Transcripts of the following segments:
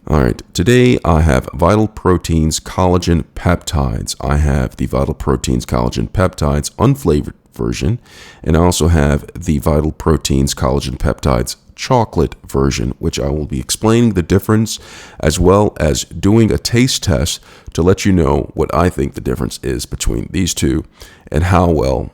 All right, today I have Vital Proteins Collagen Peptides. I have the Vital Proteins Collagen Peptides unflavored version, and I also have the Vital Proteins Collagen Peptides chocolate version, which I will be explaining the difference as well as doing a taste test to let you know what I think the difference is between these two and how well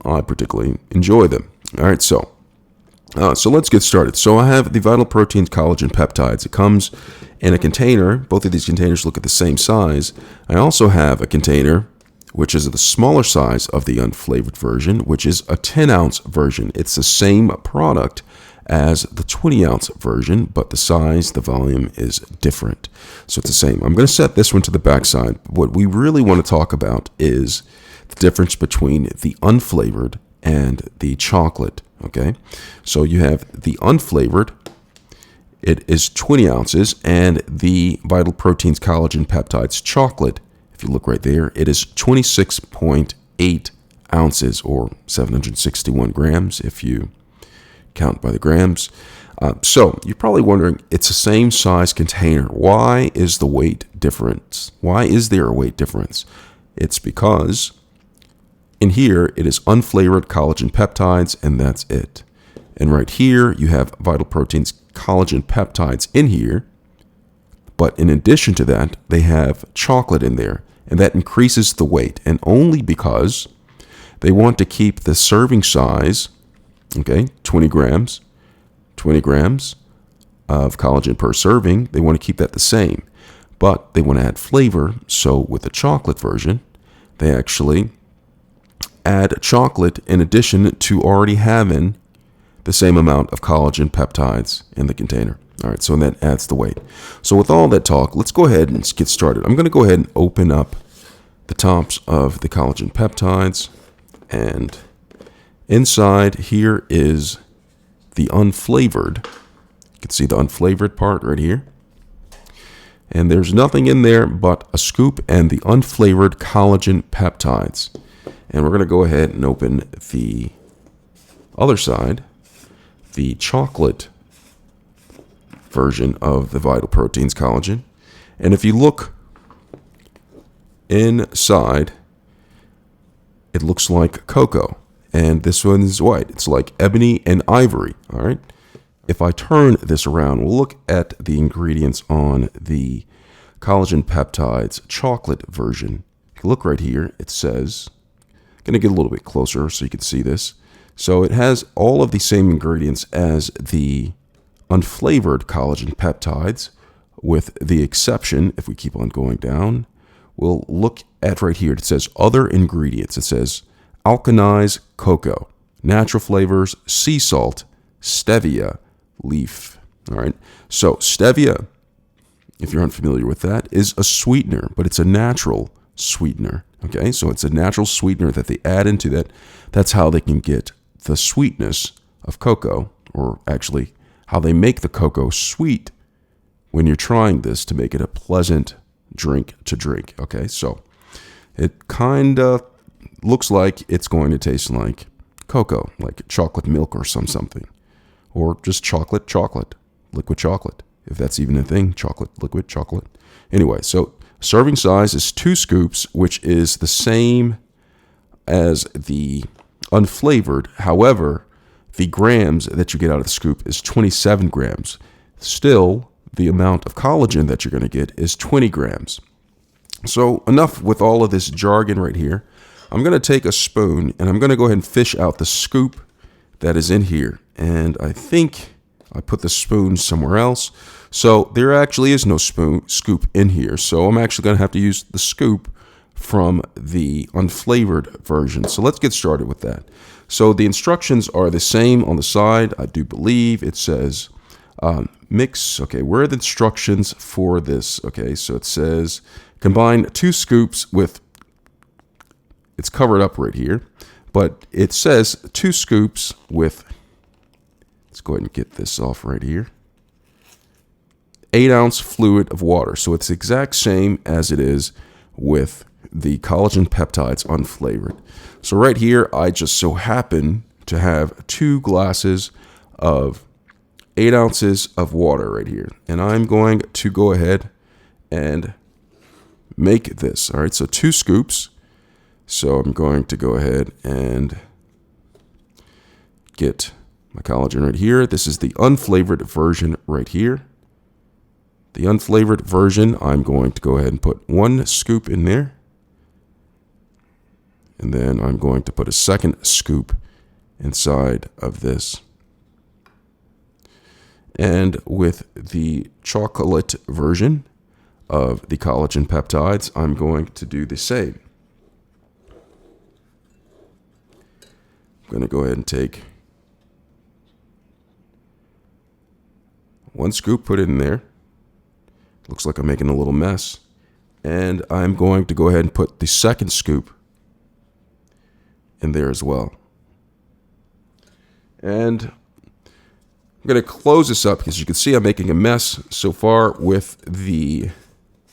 I particularly enjoy them. All right, so let's get started. So I have the Vital Proteins Collagen Peptides. It comes in a container. Both of these containers look at the same size. I also have a container which is the smaller size of the unflavored version, which is a 10-ounce version. It's the same product as the 20-ounce version, but the size, the volume is different. So it's the same. I'm going to set this one to the backside. What we really want to talk about is the difference between the unflavored and the chocolate. Okay, so you have the unflavored, it is 20 ounces, and the Vital Proteins Collagen Peptides chocolate, if you look right there, it is 26.8 ounces or 761 grams if you count by the grams. So you're probably wondering, it's the same size container. Why is the weight difference? Why is there a weight difference? It's because in here, it is unflavored collagen peptides, and that's it. And right here, you have Vital Proteins Collagen Peptides in here. But in addition to that, they have chocolate in there, and that increases the weight. And only because they want to keep the serving size, okay, 20 grams of collagen per serving. They want to keep that the same. But they want to add flavor. So with the chocolate version, they actually add chocolate in addition to already having the same amount of collagen peptides in the container. All right, so that adds the weight. So with all that talk, let's go ahead and get started. I'm going to go ahead and open up the tops of the collagen peptides, and inside here is the unflavored. You can see the unflavored part right here. And there's nothing in there but a scoop and the unflavored collagen peptides. And we're going to go ahead and open the other side, the chocolate version of the Vital Proteins Collagen. And if you look inside, it looks like cocoa. And this one is white. It's like ebony and ivory. All right. If I turn this around, we'll look at the ingredients on the collagen peptides chocolate version. If you look right here, it says, going to get a little bit closer so you can see this. So it has all of the same ingredients as the unflavored collagen peptides, with the exception, if we keep on going down, we'll look at right here. It says other ingredients. It says alkanized cocoa, natural flavors, sea salt, stevia, leaf. All right. So stevia, if you're unfamiliar with that, is a sweetener, but it's a natural sweetener. Okay, so it's a natural sweetener that they add into that. That's how they can get the sweetness of cocoa, or actually how they make the cocoa sweet when you're trying this to make it a pleasant drink to drink. Okay, so it kind of looks like it's going to taste like cocoa, like chocolate milk or something, or just chocolate, liquid chocolate, if that's even a thing, liquid chocolate. Anyway, so serving size is 2 scoops, which is the same as the unflavored. However, the grams that you get out of the scoop is 27 grams. Still, the amount of collagen that you're going to get is 20 grams. So enough with all of this jargon right here. I'm going to take a spoon and I'm going to go ahead and fish out the scoop that is in here. And I think I put the spoon somewhere else. So there actually is no scoop in here. So I'm actually going to have to use the scoop from the unflavored version. So let's get started with that. So the instructions are the same on the side. I do believe it says mix. Okay, where are the instructions for this? Okay, so it says combine 2 scoops with, it's covered up right here, but it says 2 scoops with, let's go ahead and get this off right here, 8-ounce fluid of water. So it's the exact same as it is with the collagen peptides unflavored. So right here, I just so happen to have 2 glasses of 8 ounces of water right here. And I'm going to go ahead and make this. All right, so 2 scoops. So I'm going to go ahead and get my collagen right here. This is the unflavored version right here. The unflavored version, I'm going to go ahead and put 1 scoop in there. And then I'm going to put a 2nd scoop inside of this. And with the chocolate version of the collagen peptides, I'm going to do the same. I'm going to go ahead and take 1 scoop, put it in there. Looks like I'm making a little mess. And I'm going to go ahead and put the 2nd scoop in there as well. And I'm going to close this up because you can see I'm making a mess so far with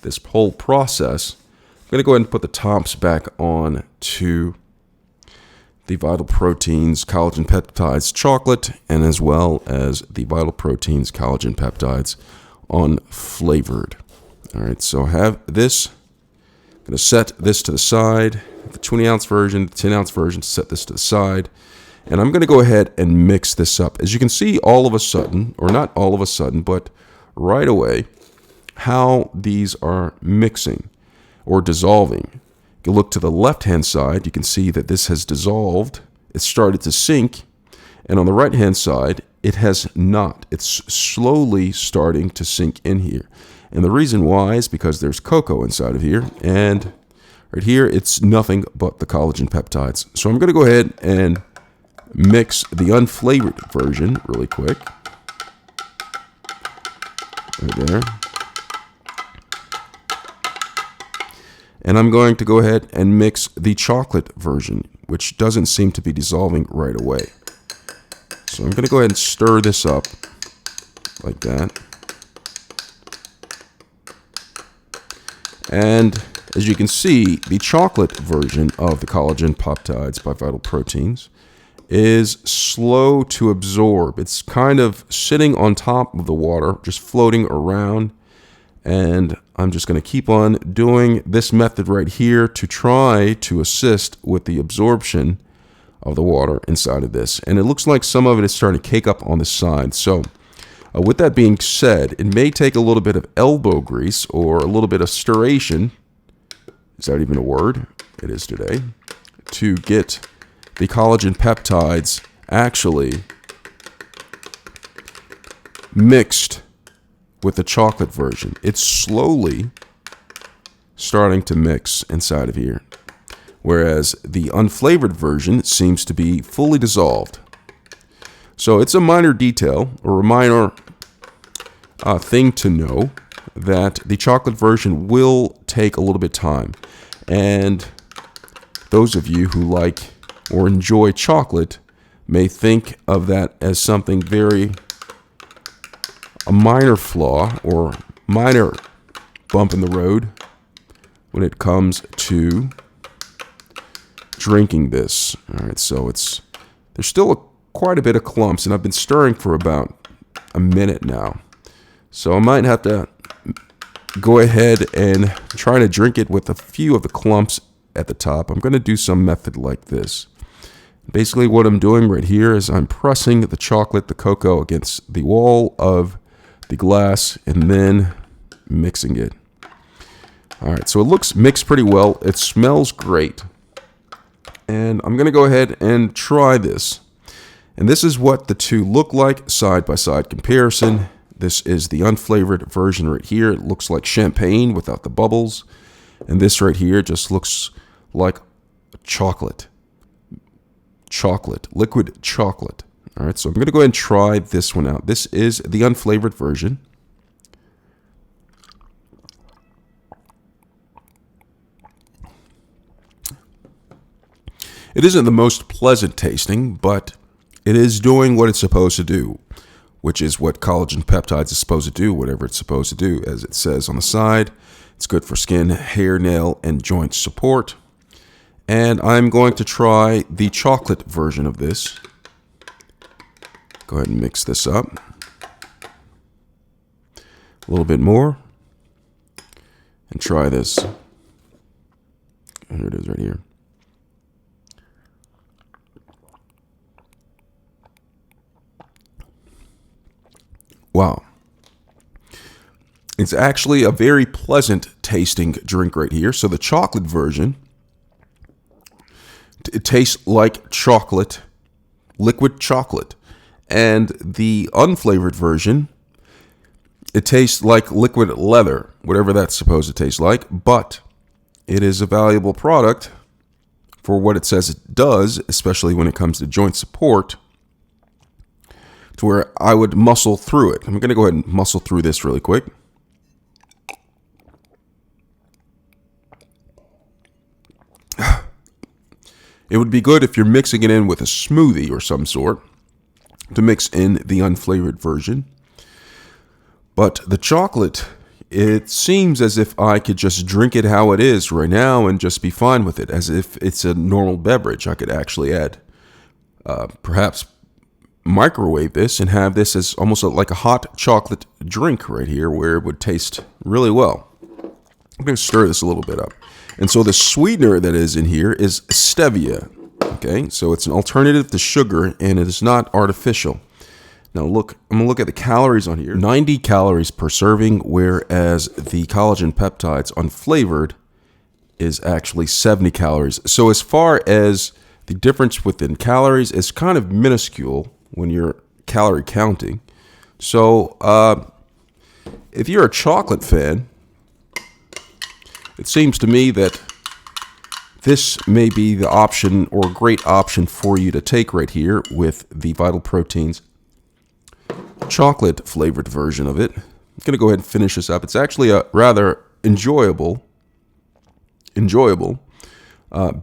this whole process. I'm going to go ahead and put the tops back on to the Vital Proteins Collagen Peptides chocolate, and as well as the Vital Proteins Collagen Peptides Unflavored. All right, so I have this. I'm going to set this to the side. The 20-ounce version, the 10-ounce version, set this to the side. And I'm going to go ahead and mix this up. As you can see, all of a sudden, or not all of a sudden, but right away, how these are mixing or dissolving. If you look to the left-hand side, you can see that this has dissolved. It started to sink. And on the right-hand side, it has not. It's slowly starting to sink in here. And the reason why is because there's cocoa inside of here. And right here, it's nothing but the collagen peptides. So I'm going to go ahead and mix the unflavored version really quick. Right there. And I'm going to go ahead and mix the chocolate version, which doesn't seem to be dissolving right away. So I'm going to go ahead and stir this up like that. And as you can see, the chocolate version of the collagen peptides by Vital Proteins is slow to absorb. It's kind of sitting on top of the water, just floating around. And I'm just going to keep on doing this method right here to try to assist with the absorption of the water inside of this. And it looks like some of it is starting to cake up on the side. So with that being said, it may take a little bit of elbow grease or a little bit of stirration. Is that even a word? It is today. To get the collagen peptides actually mixed with the chocolate version. It's slowly starting to mix inside of here, whereas the unflavored version seems to be fully dissolved. So it's a minor detail or a minor thing to know that the chocolate version will take a little bit of time. And those of you who like or enjoy chocolate may think of that as something a minor flaw or minor bump in the road when it comes to drinking this. All right, so there's still quite a bit of clumps, and I've been stirring for about a minute now. So I might have to go ahead and try to drink it with a few of the clumps at the top. I'm going to do some method like this. Basically what I'm doing right here is I'm pressing the chocolate, the cocoa against the wall of the glass and then mixing it. All right, so it looks mixed pretty well. It smells great. And I'm going to go ahead and try this. And this is what the two look like, side-by-side comparison. This is the unflavored version right here. It looks like champagne without the bubbles. And this right here just looks like chocolate. Liquid chocolate. All right, so I'm going to go ahead and try this one out. This is the unflavored version. It isn't the most pleasant tasting, but it is doing what it's supposed to do, which is what collagen peptides is supposed to do, whatever it's supposed to do. As it says on the side, it's good for skin, hair, nail, and joint support. And I'm going to try the chocolate version of this. Go ahead and mix this up. a little bit more and try this. Here it is right here. Wow. It's actually a very pleasant tasting drink right here. So the chocolate version, it tastes like chocolate, liquid chocolate. And the unflavored version, it tastes like liquid leather, whatever that's supposed to taste like. But it is a valuable product for what it says it does, especially when it comes to joint support, to where I would muscle through it. I'm going to go ahead and muscle through this really quick. It would be good if you're mixing it in with a smoothie or some sort to mix in the unflavored version. But the chocolate, it seems as if I could just drink it how it is right now and just be fine with it, as if it's a normal beverage. I could actually add, perhaps microwave this and have this as almost like a hot chocolate drink right here, where it would taste really well. I'm going to stir this a little bit up. And so the sweetener that is in here is stevia. Okay, so it's an alternative to sugar, and it is not artificial. Now look, I'm going to look at the calories on here. 90 calories per serving, whereas the collagen peptides unflavored is actually 70 calories. So as far as the difference within calories is kind of minuscule when you're calorie counting. So if you're a chocolate fan, it seems to me that this may be the option, or a great option for you to take right here with the Vital Proteins chocolate flavored version of it. I'm going to go ahead and finish this up. It's actually a rather enjoyable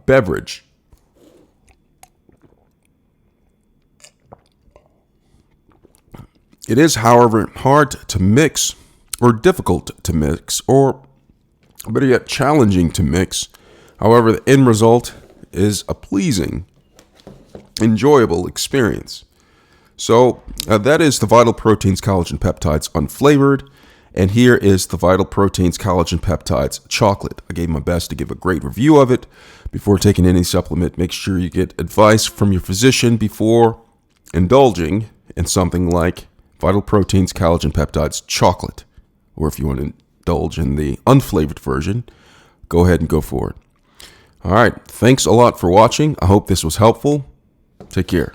beverage. It is, however, hard to mix, or difficult to mix, or better yet, challenging to mix. However, the end result is a pleasing, enjoyable experience. So that is the Vital Proteins Collagen Peptides unflavored, and here is the Vital Proteins Collagen Peptides chocolate. I gave my best to give a great review of it. Before taking any supplement, make sure you get advice from your physician before indulging in something like Vital Proteins Collagen Peptides chocolate. Or if you want to indulge in the unflavored version, go ahead and go for it. All right. Thanks a lot for watching. I hope this was helpful. Take care.